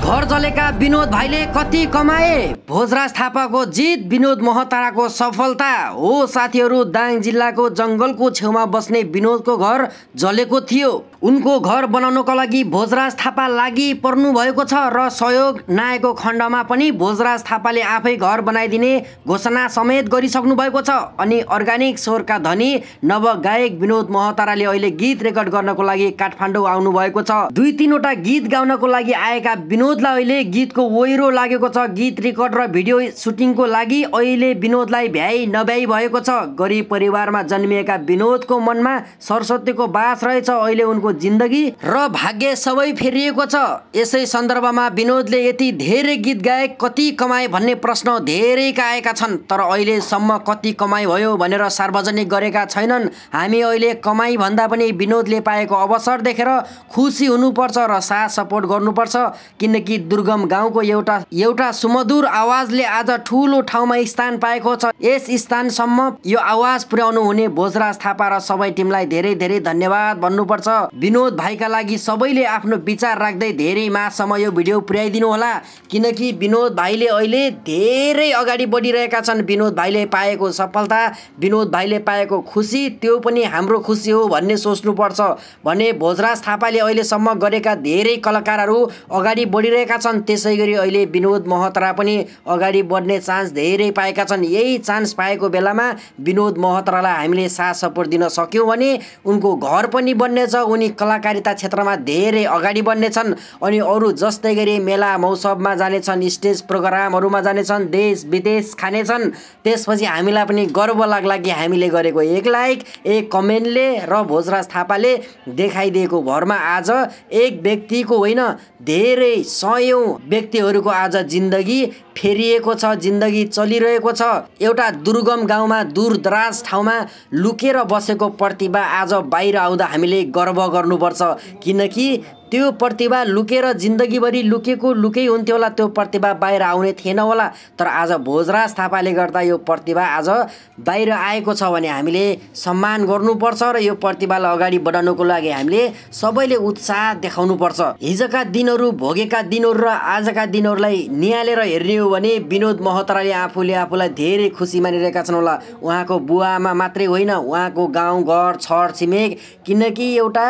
घर जलेका विनोद भाइले कति कमाए? भोजराज थापाको जित, विनोद महताराको सफलता हो। साथीहरू, दाङ जिल्लाको जंगलको छेउमा बस्ने विनोदको घर जलेको थियो। उनको घर बनाउनको लागि भोजराज थापा लागि पर्नु भएको छ र सहयोग नआएको खण्डमा पनि भोजराज थापाले आफै घर बनाइदिने घोषणा समेत गरिसक्नु भएको छ। अनि अर्गानिक स्वरका धनी नवगायक विनोद महताराले अहिले गीत रेकर्ड गर्नको लागि काठमाडौँ आउनु भएको छ। 2-3 वटा गीत गाउनको लागि आएका विनोदलाई अहिले गीतको ओहिरो लागेको छ। गीत रेकर्ड र भिडियो सुटिङको लागि अहिले विनोदलाई भ्याइ नभ्याइ भएको छ। गरिब परिवारमा जन्मिएका विनोदको मनमा सरस्वतीको बास रहेछ। अहिले उनको जिन्दगी र भाग्य सबै फेरिएको छ। यसै सन्दर्भमा विनोदले यति धेरै गीत गाए, कति कमाए भन्ने प्रश्न धेरैका आएका छन्। तर अहिलेसम्म कति कमाइ भयो भनेर सार्वजनिक गरेका छैनन्। हामी अहिले कमाइ भन्दा पनि विनोदले पाएको अवसर देखेर खुसी हुनुपर्छ र साथ सपोर्ट गर्नुपर्छ। किनकि दुर्गम गाउँको एउटा सुमधुर आवाजले आज ठुलो ठाउँमा स्थान पाएको छ। यस स्थानसम्म यो आवाज पुर्याउनु हुने भोजराज थापा र सबै टिमलाई धेरै धेरै धन्यवाद भन्नुपर्छ। विनोद भाइका लागि सबैले आफ्नो विचार राख्दै धेरै मासम्म यो भिडियो पुर्याइदिनु होला। किनकि विनोद भाइले अहिले धेरै अगाडि बढिरहेका छन्। विनोद भाइले पाएको सफलता, विनोद भाइले पाएको खुसी, त्यो पनि हाम्रो खुसी हो भन्ने सोच्नुपर्छ। भने भोजराज थापाले अहिलेसम्म गरेका धेरै कलाकारहरू अगाडि बढिरहेका छन्। त्यसै गरी अहिले विनोद महतारा पनि अगाडि बढ्ने चान्स धेरै पाएका छन्। यही चान्स पाएको बेलामा विनोद महतारालाई हामीले साथ सपोर्ट दिन सक्यौँ भने उनको घर पनि बन्नेछ। उनी कलाकारिता क्षेत्रमा धेरै अगाडि बढ्नेछन्। अनि अरू जस्तै गरी मेला मौसममा जानेछन्, स्टेज प्रोग्रामहरूमा जानेछन्, देश विदेश खानेछन्। त्यसपछि हामीलाई पनि गर्व लाग्ला कि हामीले गरेको एक लाइक, एक कमेन्टले र भोजराज थापाले देखाइदिएको भरमा आज एक व्यक्तिको होइन, धेरै सयौं व्यक्तिहरूको आज जिन्दगी फेरिएको छ, जिन्दगी चलिरहेको छ। एउटा दुर्गम गाउँमा, दूरदराज ठाउँमा लुकेर बसेको प्रतिभा आज बाहिर आउँदा हामीले गर्व गर्नुपर्छ। किनकि त्यो प्रतिभा लुकेर जिन्दगीभरि लुकै हुन्थ्यो होला, त्यो प्रतिभा बाहिर आउने थिएन होला। तर आज भोजराज थापाले गर्दा यो प्रतिभा आज बाहिर आएको छ भने हामीले सम्मान गर्नुपर्छ र यो प्रतिभालाई अगाडि बढाउनको लागि हामीले सबैले उत्साह देखाउनुपर्छ। हिजोका दिनहरू, भोगेका दिनहरू र आजका दिनहरूलाई निहालेर हेर्ने हो भने विनोद महताराले आफूलाई धेरै खुसी मानिरहेका छन् होला। उहाँको बुवा आमा मात्रै होइन, उहाँको गाउँ घर छर छिमेक, किनकि एउटा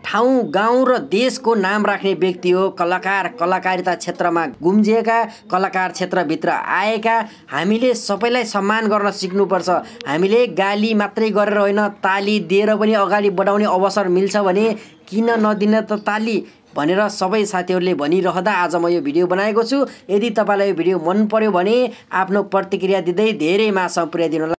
ठाउँ गाउँ र देशको नाम राख्ने व्यक्ति हो। कलाकारिता क्षेत्रमा गुम्जिएका, कलाकार क्षेत्रभित्र आएका हामीले सबैलाई सम्मान गर्न सिक्नुपर्छ। हामीले गाली मात्रै गरेर होइन, ताली दिएर पनि अगाडि बढाउने अवसर मिल्छ भने किन नदिन त ताली भनेर सबै साथीहरूले भनिरहँदा आज म यो भिडियो बनाएको छु। यदि तपाईँलाई यो भिडियो मन पर्यो भने आफ्नो प्रतिक्रिया दिँदै धेरै मासम्म पुर्याइदिनु होला।